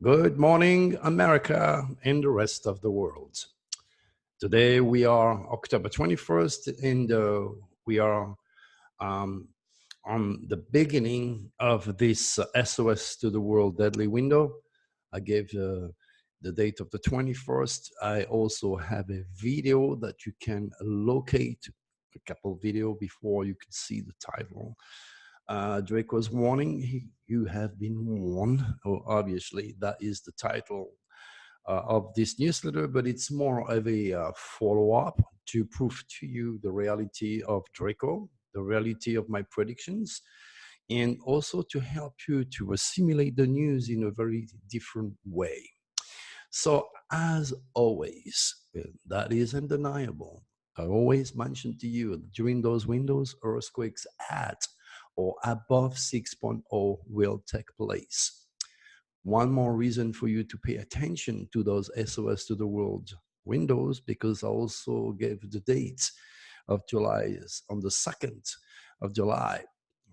Good morning, America and the rest of the world. Today we are October 21st and we are um, on the beginning of this SOS to the World Deadly Window. I gave the date of the 21st. I also have a video that you can locate, a couple video before you can see the title. Draco's warning, you have been warned. Oh, obviously, that is the title of this newsletter, but it's more of a follow-up to prove to you the reality of Draco, the reality of my predictions, and also to help you to assimilate the news in a very different way. So as always, that is undeniable. I always mention to you during those windows, earthquakes at or above 6.0 will take place. One more reason for you to pay attention to those SOS to the world windows, because I also gave the dates of July on the 2nd of July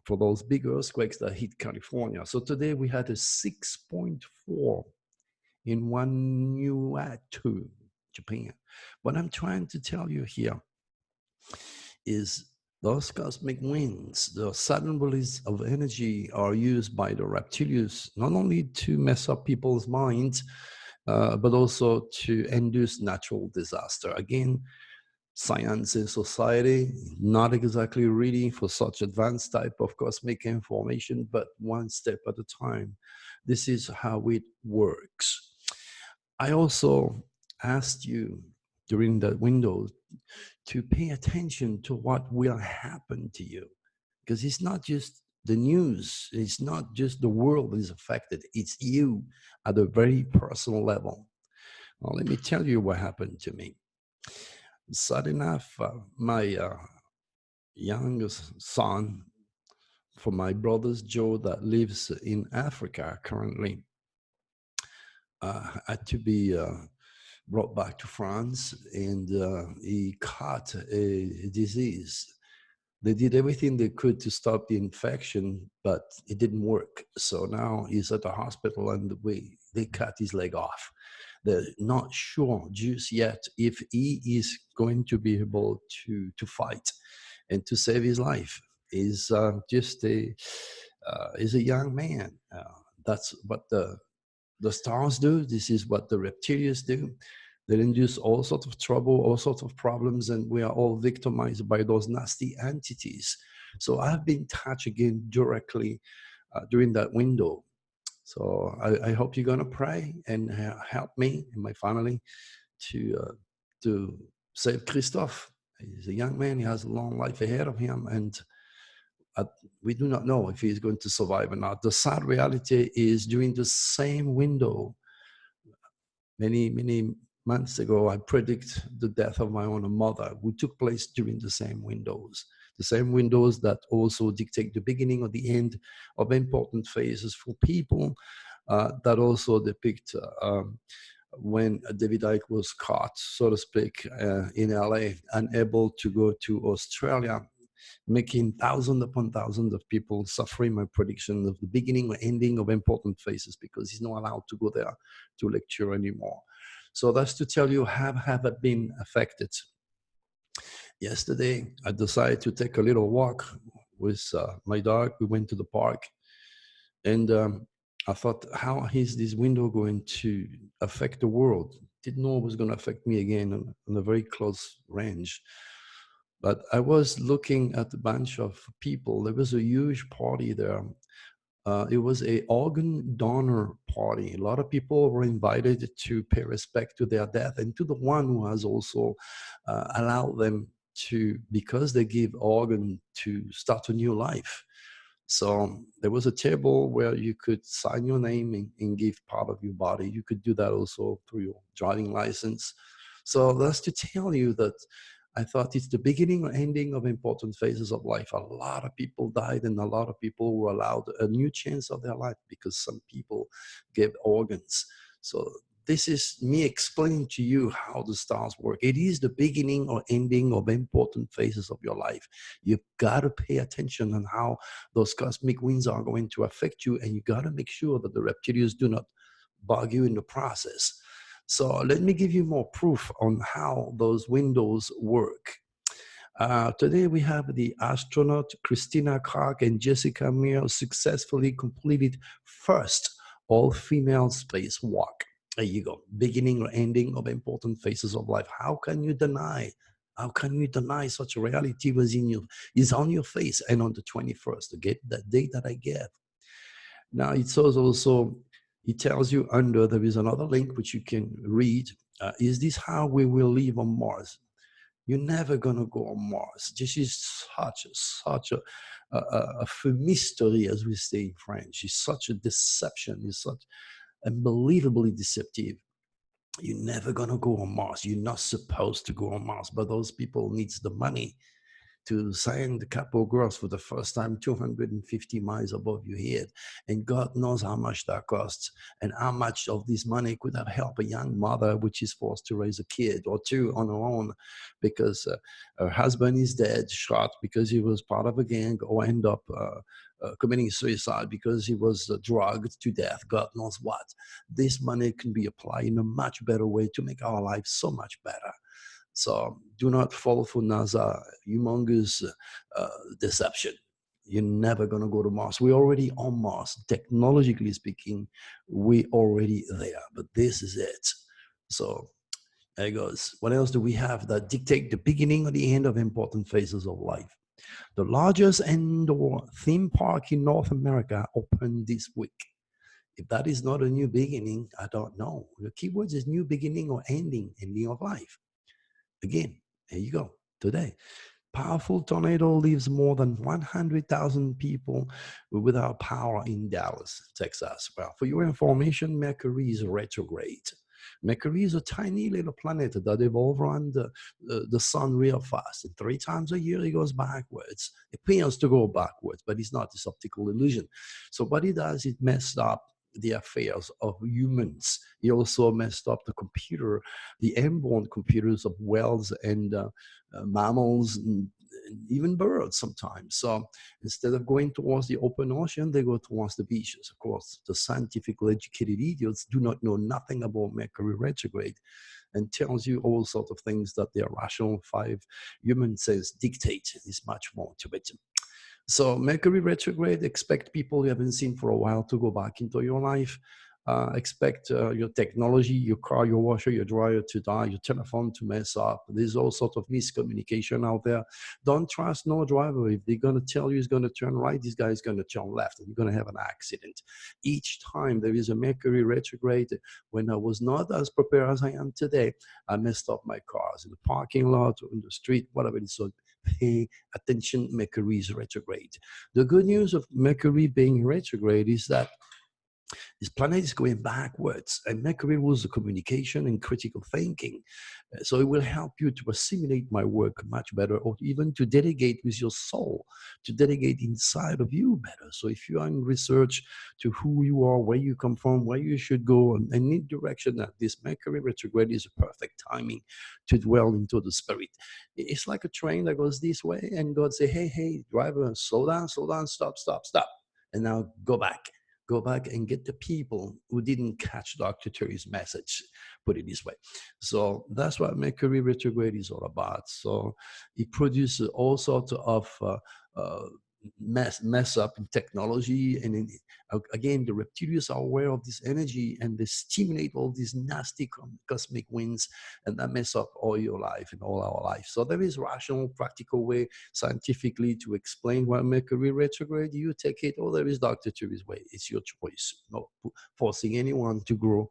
for those big earthquakes that hit California. So today we had a 6.4 in Vanuatu, Japan. What I'm trying to tell you here is those cosmic winds, the sudden release of energy, are used by the reptilians not only to mess up people's minds, but also to induce natural disaster. Again, science and society not exactly ready for such advanced type of cosmic information, but one step at a time. This is how it works. I also asked you during that window to pay attention to what will happen to you, because it's not just the news, it's not just the world that is affected, it's you at a very personal level. Well, let me tell you what happened to me. Sad enough, my youngest son, for my brother's Joe that lives in Africa currently, had to be brought back to France, and he caught a disease. They did everything they could to stop the infection, but it didn't work. So now he's at the hospital and they cut his leg off. They're not sure just yet if he is going to be able to fight and to save his life. He's just he's a young man. That's what the stars do. This is what the reptilians do. They induce all sorts of trouble, all sorts of problems, and we are all victimized by those nasty entities. So I've been touched again directly during that window. So I hope you're gonna pray and help me and my family to save Christophe. He's a young man. He has a long life ahead of him, and we do not know if he's going to survive or not. The sad reality is during the same window, many months ago, I predict the death of my own mother, who took place during the same windows that also dictate the beginning or the end of important phases for people, that also depict when David Icke was caught, so to speak, in LA, unable to go to Australia, making thousands upon thousands of people suffering my prediction of the beginning or ending of important phases, because he's not allowed to go there to lecture anymore. So that's to tell you how have I been affected. Yesterday, I decided to take a little walk with my dog. We went to the park, and I thought, how is this window going to affect the world? Didn't know it was going to affect me again on a very close range. But I was looking at a bunch of people. There was a huge party there. It was an organ donor party. A lot of people were invited to pay respect to their death and to the one who has also allowed them to, because they give organ, to start a new life. So there was a table where you could sign your name and give part of your body. You could do that also through your driving license. So that's to tell you that I thought it's the beginning or ending of important phases of life. A lot of people died, and a lot of people were allowed a new chance of their life because some people gave organs. So this is me explaining to you how the stars work. It is the beginning or ending of important phases of your life. You've got to pay attention on how those cosmic winds are going to affect you, and you got to make sure that the reptilians do not bug you in the process. So let me give you more proof on how those windows work. Today we have the astronaut Christina Clark and Jessica Meir successfully completed first all-female spacewalk. There you go, beginning or ending of important phases of life. How can you deny? How can you deny such a reality is on your face and on the 21st, get that date that I gave. Now it says also, it tells you under, there is another link which you can read. Is this how we will live on Mars? You're never gonna go on Mars. This is such a mystery, as we say in French. It's such a deception. It's such unbelievably deceptive. You're never gonna go on Mars. You're not supposed to go on Mars, but those people needs the money to sign the couple girls for the first time 250 miles above your head. And God knows how much that costs and how much of this money could have helped a young mother which is forced to raise a kid or two on her own because her husband is dead, shot because he was part of a gang, or end up committing suicide because he was drugged to death. God knows what. This money can be applied in a much better way to make our lives so much better. So do not fall for NASA humongous deception. You're never going to go to Mars. We're already on Mars. Technologically speaking, we're already there. But this is it. So there it goes. What else do we have that dictate the beginning or the end of important phases of life? The largest indoor theme park in North America opened this week. If that is not a new beginning, I don't know. The keyword is new beginning or ending of life. Again, there you go, today. Powerful tornado leaves more than 100,000 people without power in Dallas, Texas. Well, for your information, Mercury is retrograde. Mercury is a tiny little planet that evolves around the sun real fast. And 3 times a year, it goes backwards. It appears to go backwards, but it's not. This optical illusion. So what it does, it messed up the affairs of humans. He also messed up the airborne computers of whales and mammals and even birds sometimes. So instead of going towards the open ocean, they go towards the beaches. Of course, the scientifically educated idiots do not know nothing about Mercury retrograde and tells you all sorts of things that the rational 5 human sense dictate. There's much more to it. So Mercury retrograde, expect people you haven't seen for a while to go back into your life. Expect your technology, your car, your washer, your dryer to die, your telephone to mess up. There's all sorts of miscommunication out there. Don't trust no driver. If they're going to tell you he's going to turn right, this guy is going to turn left, and you're going to have an accident. Each time there is a Mercury retrograde, when I was not as prepared as I am today, I messed up my cars in the parking lot, or in the street, whatever it is. So pay attention, Mercury is retrograde. The good news of Mercury being retrograde is that this planet is going backwards, and Mercury rules the communication and critical thinking. So it will help you to assimilate my work much better, or even to delegate with your soul, to delegate inside of you better. So if you are in research to who you are, where you come from, where you should go, and any direction, that this Mercury retrograde is a perfect timing to dwell into the spirit. It's like a train that goes this way, and God say, hey, driver, slow down, stop. And now go back and get the people who didn't catch Dr. Terry's message, put it this way. So that's what Mercury retrograde is all about. So it produces all sorts of mess up in technology. And again, the reptilians are aware of this energy, and they stimulate all these nasty cosmic winds, and that mess up all your life and all our life. So there is rational, practical way scientifically to explain why Mercury retrograde. You take it, or there is Dr. Terry's way. It's your choice. Not forcing anyone to grow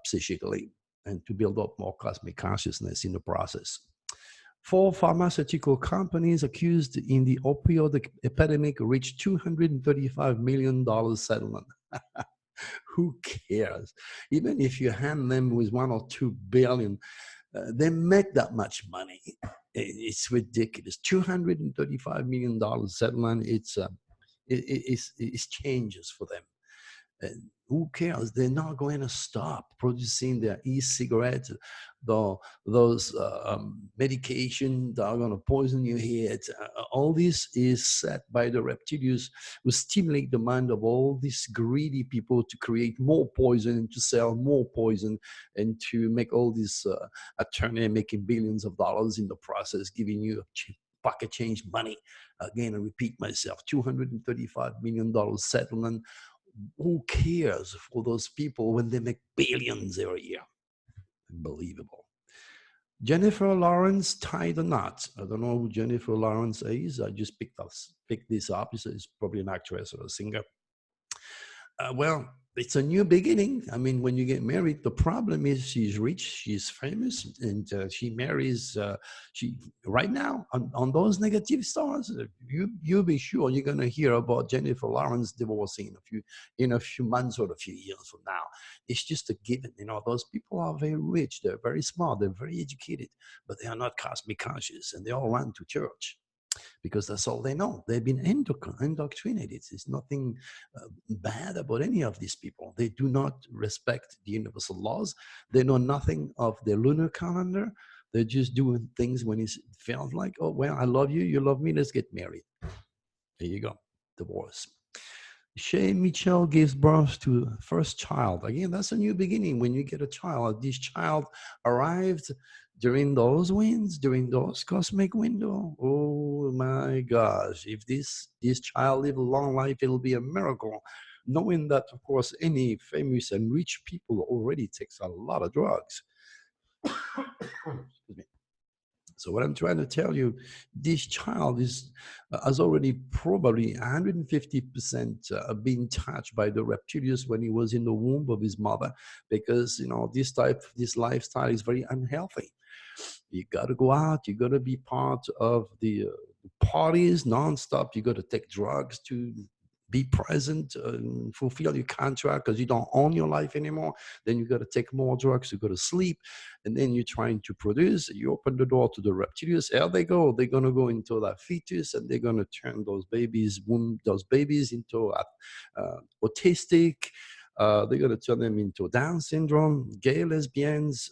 psychically and to build up more cosmic consciousness in the process. 4 pharmaceutical companies accused in the opioid epidemic reached $235 million settlement. Who cares? Even if you hand them with 1 or 2 billion, they make that much money. It's ridiculous. $235 million settlement. It's changes for them. who cares? They're not going to stop producing their e-cigarettes, those medication that are going to poison your head. All this is set by the reptilians who stimulate the mind of all these greedy people to create more poison, to sell more poison, and to make all this attorney making billions of dollars in the process, giving you pocket change money. Again, I repeat myself, $235 million settlement. Who cares for those people when they make billions every year? Unbelievable. Jennifer Lawrence tied a knot. I don't know who Jennifer Lawrence is. I just picked this up. It's probably an actress or a singer. Well, it's a new beginning. I mean, when you get married, the problem is she's rich, she's famous, and she marries. She right now on those negative stars. You'll be sure you're gonna hear about Jennifer Lawrence divorcing in a few months or a few years from now. It's just a given. You know, those people are very rich, they're very smart, they're very educated, but they are not cosmic conscious, and they all run to church because that's all they know. They've been indoctrinated. There's nothing bad about any of these people. They do not respect the universal laws. They know nothing of the lunar calendar. They're just doing things when it feels like, oh, well, I love you, you love me, let's get married. There you go, divorce. Shay Mitchell gives birth to first child. Again, that's a new beginning. When you get a child, this child arrived during those winds, during those cosmic window. Oh my gosh! If this child live a long life, it'll be a miracle. Knowing that, of course, any famous and rich people already takes a lot of drugs. Excuse me. So what I'm trying to tell you, this child has already probably 150% been touched by the reptilians when he was in the womb of his mother, because this lifestyle is very unhealthy. You got to go out. You got to be part of the parties nonstop. You got to take drugs to be present, fulfill your contract because you don't own your life anymore. Then you got to take more drugs. You got to sleep, and then you're trying to produce. You open the door to the reptilians. There they go. They're gonna go into that fetus, and they're gonna turn those babies into autistic. They're going to turn them into Down syndrome, gay lesbians.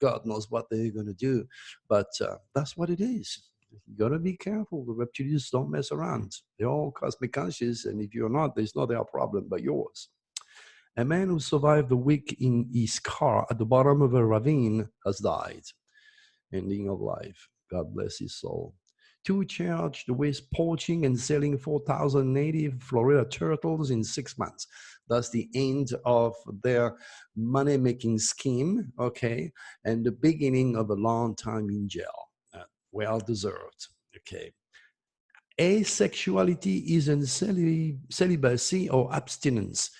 God knows what they're going to do. But that's what it is. You got to be careful. The reptilians don't mess around. They're all cosmic conscious. And if you're not, there's not their problem, but yours. A man who survived the week in his car at the bottom of a ravine has died. Ending of life. God bless his soul. Two charged with poaching and selling 4,000 native Florida turtles in 6 months. That's the end of their money-making scheme, okay, and the beginning of a long time in jail. Well deserved, okay. Asexuality isn't celibacy or abstinence.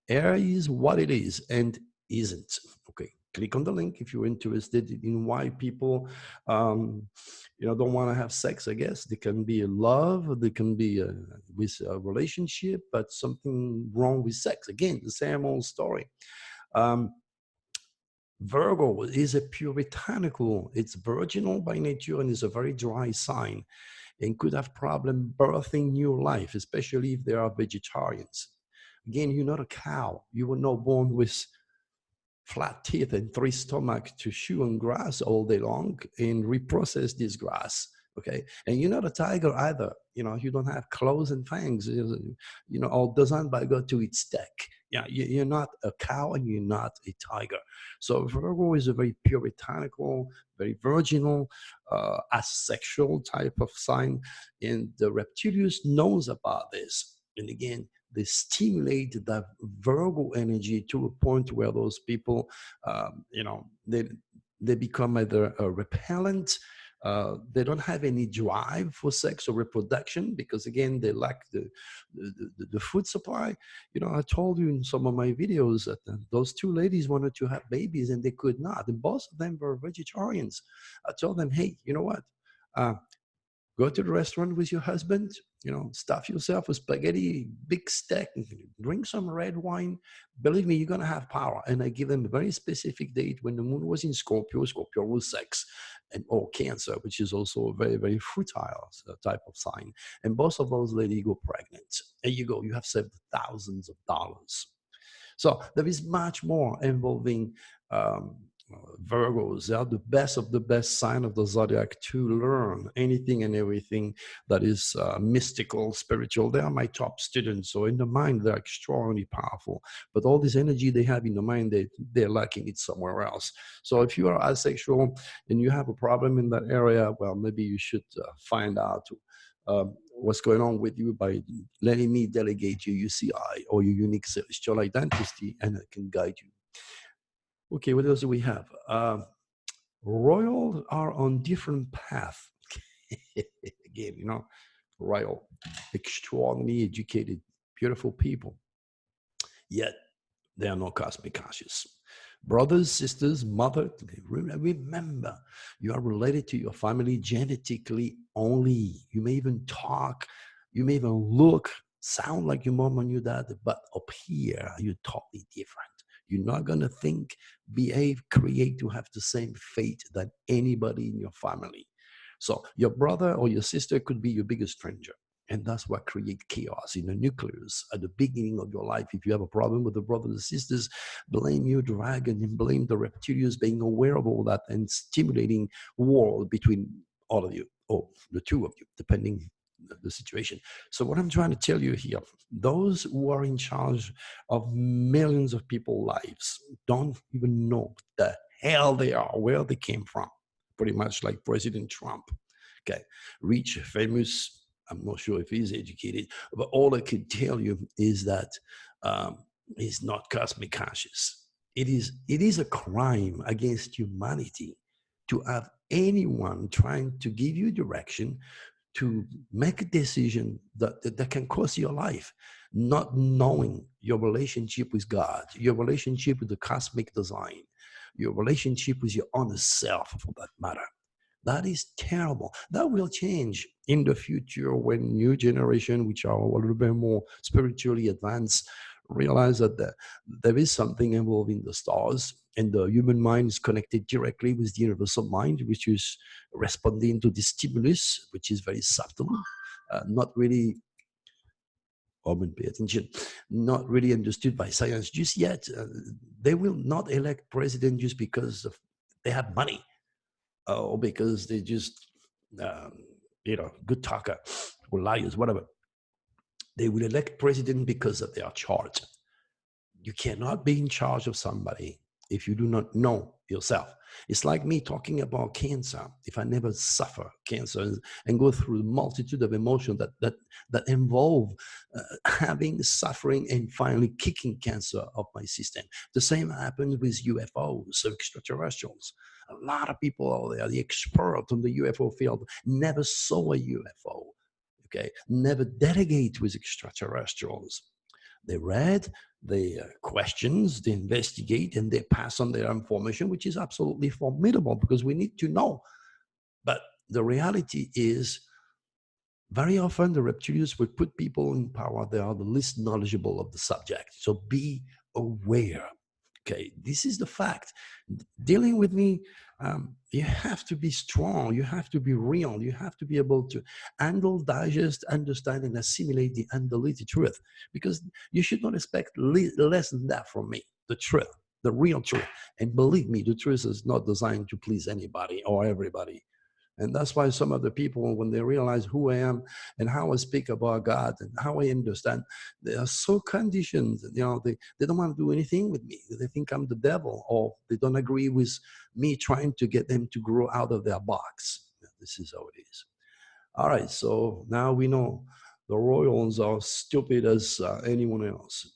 Air is what it is and isn't. Okay, click on the link if you're interested in why people, don't want to have sex. I guess there can be a love, there can be with a relationship, but something wrong with sex. Again, the same old story. Virgo is a puritanical. It's virginal by nature and is a very dry sign, and could have problem birthing new life, especially if they are vegetarians. Again, you're not a cow. You were not born with flat teeth and 3 stomachs to chew on grass all day long and reprocess this grass. Okay, and you're not a tiger either. You don't have claws and fangs. All designed by God to eat steak. Yeah, you're not a cow and you're not a tiger. So Virgo is a very puritanical, very virginal, asexual type of sign, and the reptilians knows about this. And again, they stimulate that Virgo energy to a point where those people, they become either repellent. They don't have any drive for sex or reproduction because, again, they lack the food supply. I told you in some of my videos that those two ladies wanted to have babies and they could not. And both of them were vegetarians. I told them, hey, you know what? Go to the restaurant with your husband, stuff yourself with spaghetti, big steak, drink some red wine. Believe me, you're going to have power. And I give them a very specific date when the moon was in Scorpio. Scorpio was sex, or Cancer, which is also a very, very fertile type of sign. And both of those ladies go pregnant. And you have saved thousands of dollars. So there is much more involving um, Virgos. They are the best of the best sign of the zodiac to learn anything and everything that is mystical, spiritual. They are my top students. So in the mind, they're extraordinarily powerful. But all this energy they have in the mind, they're lacking it somewhere else. So if you are asexual and you have a problem in that area, well, maybe you should find out what's going on with you by letting me delegate your UCI or your unique celestial identity, and I can guide you. Okay, what else do we have? Royals are on different path. Again, royal, extraordinarily educated, beautiful people. Yet they are not cosmic conscious. Brothers, sisters, mother, remember, you are related to your family genetically only. You may even talk, you may even look, sound like your mom and your dad, but up here, you're totally different. You're not going to think, behave, create to have the same fate that anybody in your family. So your brother or your sister could be your biggest stranger. And that's what creates chaos in the nucleus at the beginning of your life. If you have a problem with the brothers and sisters, blame your dragon and blame the reptilians being aware of all that and stimulating war between all of you, or the two of you, depending the situation. So what I'm trying to tell you here, those who are in charge of millions of people's lives don't even know the hell they are, where they came from. Pretty much like President Trump. Okay, rich, famous, I'm not sure if he's educated, but all I can tell you is that he's not cosmic conscious. It is a crime against humanity to have anyone trying to give you direction to make a decision that can cost your life, not knowing your relationship with God, your relationship with the cosmic design, your relationship with your honest self, for that matter. That is terrible. That will change in the future when new generation, which are a little bit more spiritually advanced, realize that there is something involving the stars, and the human mind is connected directly with the universal mind, which is responding to the stimulus, which is very subtle, not really, woman, pay attention, not really understood by science just yet. They will not elect president just because they have money or because they just, um, good talker or liars, whatever. They will elect president because of their chart. You cannot be in charge of somebody if you do not know yourself. It's like me talking about cancer. If I never suffer cancer and go through the multitude of emotions that involve having suffering and finally kicking cancer off my system. The same happens with UFOs, so extraterrestrials. A lot of people out there, the expert on the UFO field, never saw a UFO. Okay, never delegate with extraterrestrials. They read, they questions, they investigate, and they pass on their information, which is absolutely formidable because we need to know. But the reality is, very often the reptilians will put people in power. They are the least knowledgeable of the subject. So be aware. Okay, this is the fact. Dealing with me, you have to be strong. You have to be real. You have to be able to handle, digest, understand, and assimilate the undiluted truth. Because you should not expect less than that from me. The truth, the real truth. And believe me, the truth is not designed to please anybody or everybody. And that's why some of the people, when they realize who I am and how I speak about God and how I understand, they are so conditioned. They don't want to do anything with me. They think I'm the devil, or they don't agree with me trying to get them to grow out of their box. This is how it is. All right, so now we know the royals are stupid as anyone else.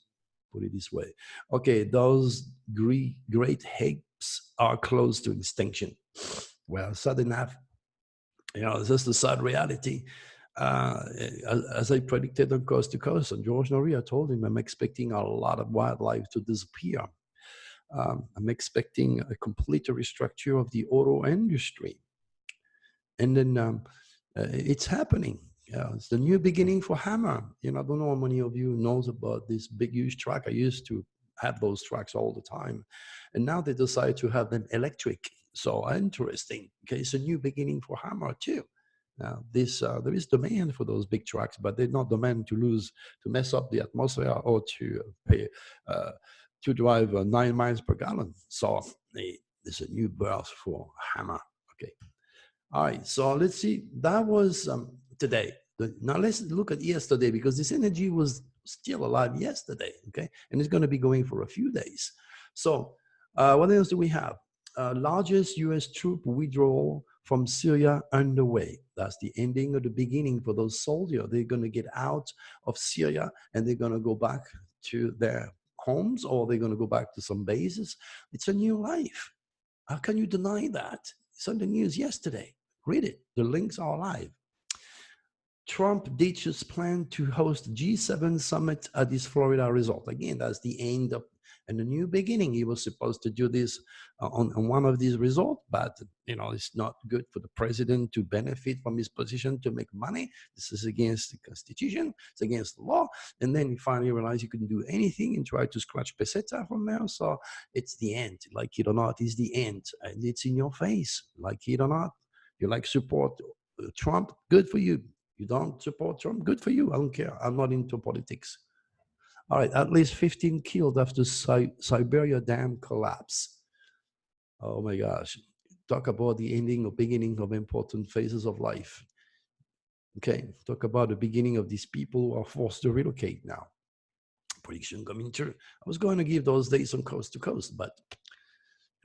Put it this way. Okay, those great apes are close to extinction. Well, sudden enough, this is the sad reality. As I predicted on Coast to Coast, and George Noria told him, I'm expecting a lot of wildlife to disappear. I'm expecting a complete restructure of the auto industry. And then it's happening. It's the new beginning for Hammer. I don't know how many of you knows about this big, huge truck. I used to have those trucks all the time. And now they decide to have them electric. So interesting. Okay, it's a new beginning for Hammer too. Now, there is demand for those big trucks, but there's not demand to mess up the atmosphere or to pay to drive 9 miles per gallon. So there's a new birth for Hammer. Okay. All right. So let's see. That was today. Now let's look at yesterday, because this energy was still alive yesterday. Okay. And it's going to be going for a few days. So what else do we have? Largest U.S. troop withdrawal from Syria underway. That's the ending or the beginning for those soldiers. They're going to get out of Syria and they're going to go back to their homes, or they're going to go back to some bases. It's a new life. How can you deny that? It's on the news yesterday. Read it. The links are live. Trump ditches plan to host G7 summit at his Florida resort. Again, that's the end of and a new beginning. He was supposed to do this on one of these resorts, but it's not good for the president to benefit from his position to make money. This is against the Constitution. It's against the law. And then he finally realized he couldn't do anything and tried to scratch peseta from there. So it's the end. Like it or not, it's the end. And it's in your face. Like it or not. You support Trump, good for you. You don't support Trump, good for you. I don't care. I'm not into politics. All right, at least 15 killed after Siberia dam collapse. Oh my gosh. Talk about the ending or beginning of important phases of life. Okay, talk about the beginning of these people who are forced to relocate now. Prediction coming true. I was going to give those dates on coast to coast, but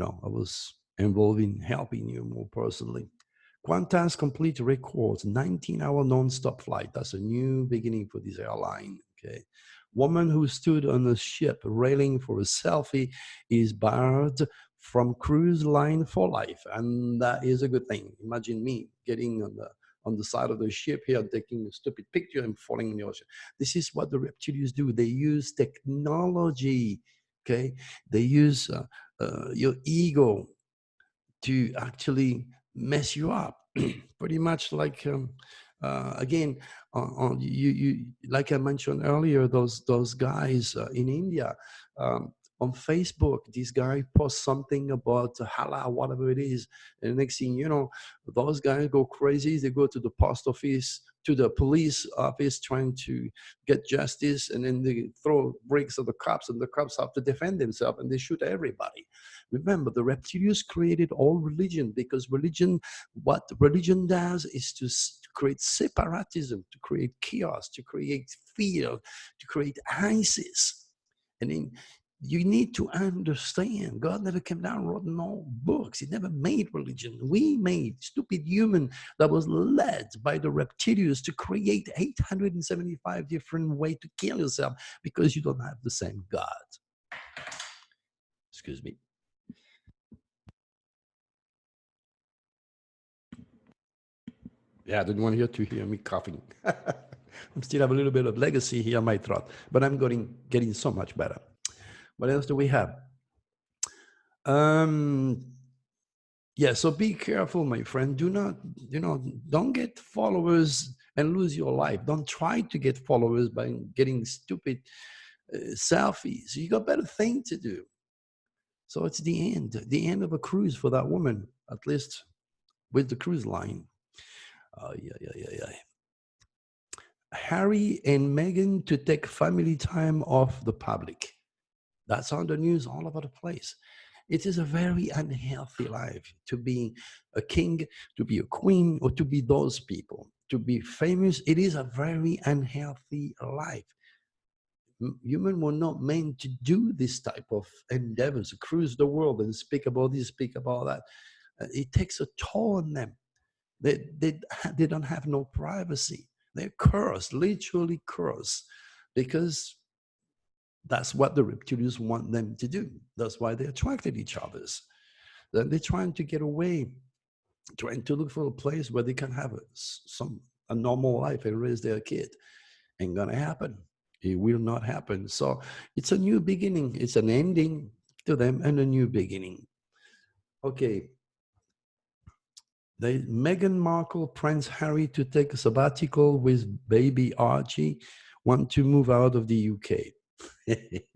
I was involved in helping you more personally. Qantas complete records 19-hour non-stop flight. That's a new beginning for this airline. Okay. Woman who stood on a ship railing for a selfie is barred from cruise line for life, and that is a good thing. Imagine me getting on the side of the ship here, taking a stupid picture and falling in the ocean. This is what the reptilians do. They use technology. Okay, they use your ego to actually mess you up. Pretty much like again, you like I mentioned earlier, those guys in India on Facebook. This guy posts something about halal, whatever it is, and the next thing you know, those guys go crazy. They go to the post office, to the police office, trying to get justice, and then they throw bricks at the cops, and the cops have to defend themselves, and they shoot everybody. Remember, the reptilians created all religion, because what religion does is to create separatism, to create chaos, to create fear, to create ISIS. And then you need to understand, God never came down and wrote no books. He never made religion. We made stupid human that was led by the reptilians to create 875 different ways to kill yourself, because you don't have the same God. Excuse me. Yeah, I didn't want you to hear me coughing. I still have a little bit of legacy here in my throat, but I'm getting so much better. What else do we have? Yeah, so be careful, my friend. Do not, don't get followers and lose your life. Don't try to get followers by getting stupid selfies. You got better thing to do. So it's the end of a cruise for that woman, at least with the cruise line. Yeah. Harry and Meghan to take family time off the public. That's on the news all over the place. It is a very unhealthy life to be a king, to be a queen, or to be those people. To be famous, it is a very unhealthy life. Humans were not meant to do this type of endeavors, cruise the world and speak about this, speak about that. It takes a toll on them. They don't have no privacy. They're cursed, literally cursed, because that's what the reptilians want them to do. That's why they attracted each other's. Then they're trying to get away, trying to look for a place where they can have a normal life and raise their kid. Ain't gonna happen. It will not happen. So it's a new beginning. It's an ending to them and a new beginning. Okay. Meghan Markle, Prince Harry to take a sabbatical with baby Archie, want to move out of the UK.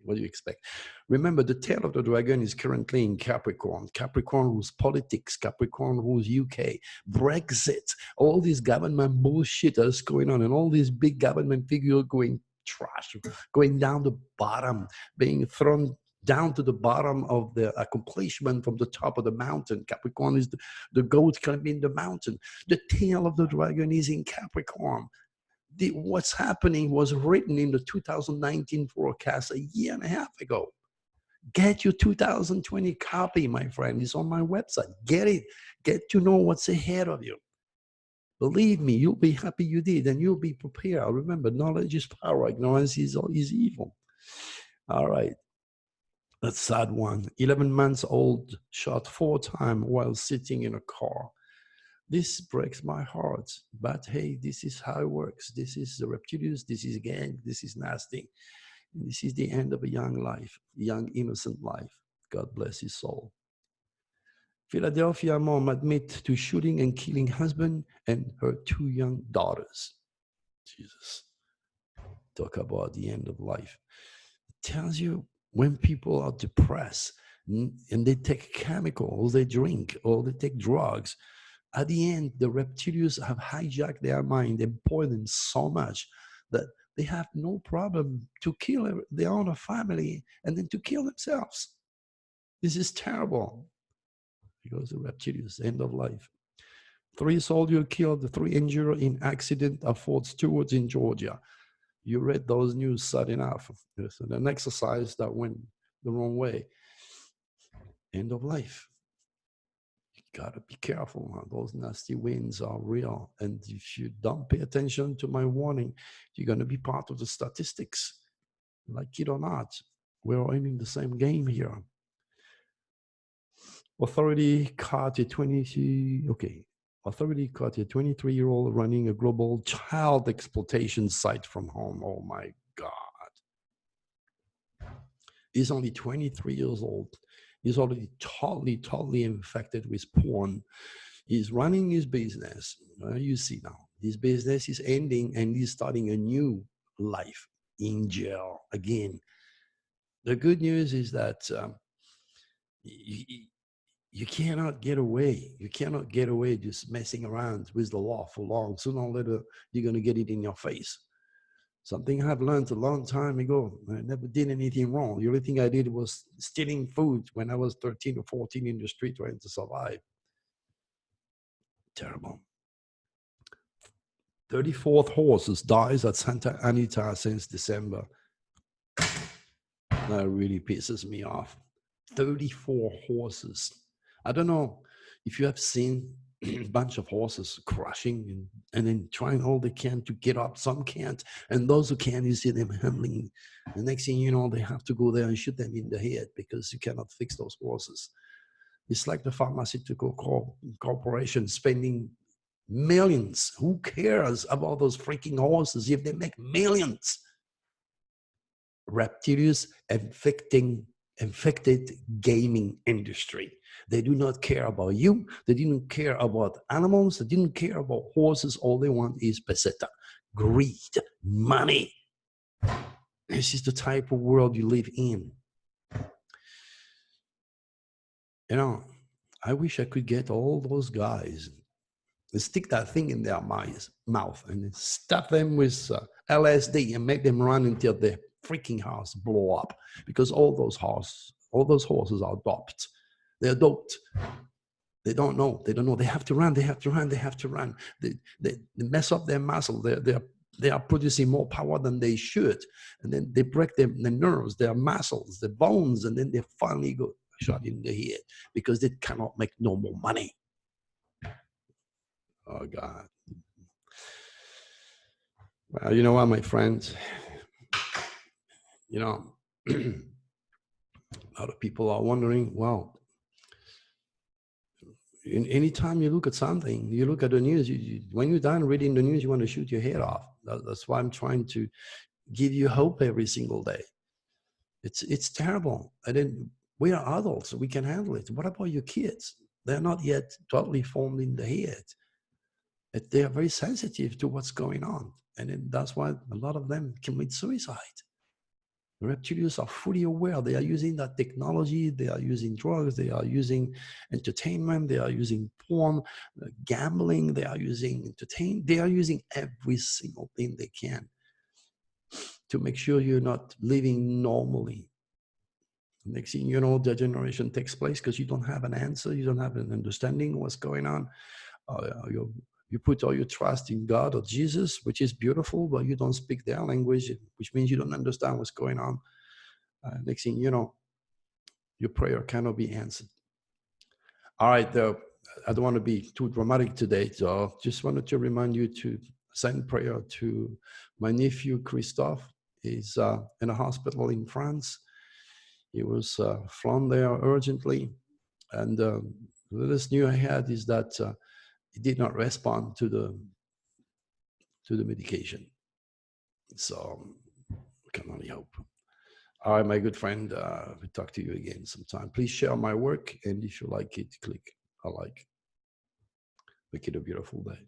What do you expect? Remember, the tail of the dragon is currently in Capricorn. Capricorn rules politics. Capricorn rules UK. Brexit. All this government bullshit that's going on, and all these big government figures going trash, going down the bottom, being thrown down to the bottom of the accomplishment from the top of the mountain. Capricorn is the goat climbing the mountain. The tail of the dragon is in Capricorn. What's happening was written in the 2019 forecast a year and a half ago. Get your 2020 copy, my friend. It's on my website. Get it. Get to know what's ahead of you. Believe me, you'll be happy you did, and you'll be prepared. Remember, knowledge is power. Ignorance is evil. All right. That's a sad one. 11 months old, shot 4 times while sitting in a car. This breaks my heart. But hey, this is how it works. This is the reptilians. This is gang. This is nasty. This is the end of a young life, young, innocent life. God bless his soul. Philadelphia mom admit to shooting and killing husband and her 2 young daughters. Jesus. Talk about the end of life. It tells you when people are depressed and they take chemical, or they drink, or they take drugs, at the end, the reptilians have hijacked their mind and poisoned so much that they have no problem to kill their own family and then to kill themselves. This is terrible. Because the reptilians, end of life. 3 soldiers killed, 3 injured in accident at Fort Stewart in Georgia. You read those news, sad enough. It's an exercise that went the wrong way. End of life. You gotta be careful, man. Those nasty winds are real. And if you don't pay attention to my warning, you're gonna be part of the statistics. Like it or not, we're all in the same game here. Authority caught a 23-year-old running a global child exploitation site from home. Oh my God. He's only 23 years old. He's already totally infected with porn. He's running his business. You see now, his business is ending and he's starting a new life in jail again. The good news is that you cannot get away. You cannot get away just messing around with the law for long. Sooner or later, you're going to get it in your face. Something I've learned a long time ago. I never did anything wrong. The only thing I did was stealing food when I was 13 or 14 in the street trying to survive. Terrible. 34th horses dies at Santa Anita since December. That really pisses me off. 34 horses. I don't know if you have seen a bunch of horses crashing and then trying all they can to get up. Some can't. And those who can, you see them humbling. The next thing you know, they have to go there and shoot them in the head because you cannot fix those horses. It's like the pharmaceutical corporation spending millions. Who cares about those freaking horses if they make millions? Reptilians infected gaming industry. They do not care about you. They didn't care about animals. They didn't care about horses. All they want is peseta, greed, money. This is the type of world you live in. You know, I wish I could get all those guys and stick that thing in their mouth and stuff them with LSD and make them run until their freaking house blow up, because all those horses are doped. They're doped. They don't know. They don't know. They have to run. They have to run. They have to run. They mess up their muscle. They are producing more power than they should, and then they break their nerves, their muscles, their bones, and then they finally go shot in the head because they cannot make no more money. Oh God. Well, you know what, my friends? You know, a lot of people are wondering, well, anytime you look at something, you look at the news, when you're done reading the news, you want to shoot your head off. That's why I'm trying to give you hope every single day. It's terrible. And then we are adults, so we can handle it. What about your kids? They're not yet totally formed in the head. They are very sensitive to what's going on. And then that's why a lot of them commit suicide. The reptilians are fully aware. They are using that technology. They are using drugs. They are using entertainment. They are using porn, gambling. They are using entertainment. They are using every single thing they can to make sure you're not living normally. Next thing you know, degeneration takes place because you don't have an answer, you don't have an understanding of what's going on. You put all your trust in God or Jesus, which is beautiful, but you don't speak their language, which means you don't understand what's going on. Next thing you know, your prayer cannot be answered. All right, I don't want to be too dramatic today, so just wanted to remind you to send prayer to my nephew, Christophe. He's in a hospital in France. He was flown there urgently. And the latest news I had is that he did not respond to the medication. So we can only hope. All right, my good friend, we'll talk to you again sometime. Please share my work, and if you like it, click I like. Make it a beautiful day.